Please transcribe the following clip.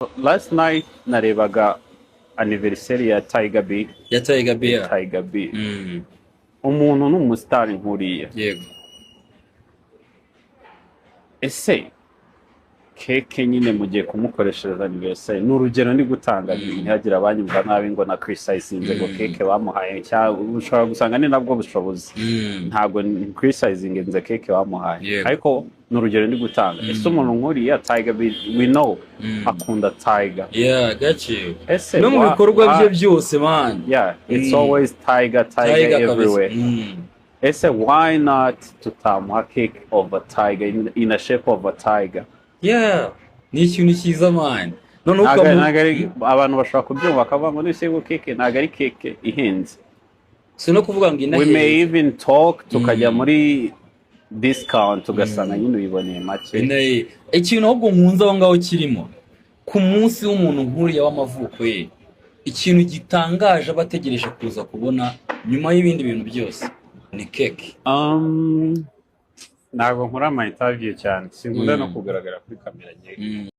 Last night narebaga anniversary ya Tiger B. Ya Tiger B. Tiger B. Umuntu n'umustar nkuriye. Yego. Ese keke nyine mugiye kumukoreshereza anniversary n'urugero ni gutanga ntihagira abanyumva nabi ngo na criticizinze ngo keke bamuhaye cyangwa ushobora gusanga ni nabwo bushobozi ntago criticizinge nze keke bamuhaye ariko n'urugero ni gutanga ese umuntu nkuriye Tiger we know akunda Tiger got you no mu bikorwa bye byose man it's always Tiger everywhere ese why not tutamuha cake of a tiger in a shape of a tiger ni ikintu cyiza man none abantu bashaka kubyumva bakavuga ngo nise ngo keke ntago ari keke ihenze no kuvuga ngo we may even talk tukajya muri discount tugasanga nyine uyiboneye make ikintu ahubwo nkunze aho ngaho kirimo ku munsi w'umuntu nkuriya w'amavuko ye ikintu gitangaje abategereje kuza kubona nyuma y'ibindi bintu byose ni keke ntabwo nkora ama interview cyane sinkunda no kugaragara kuri kamera ngiye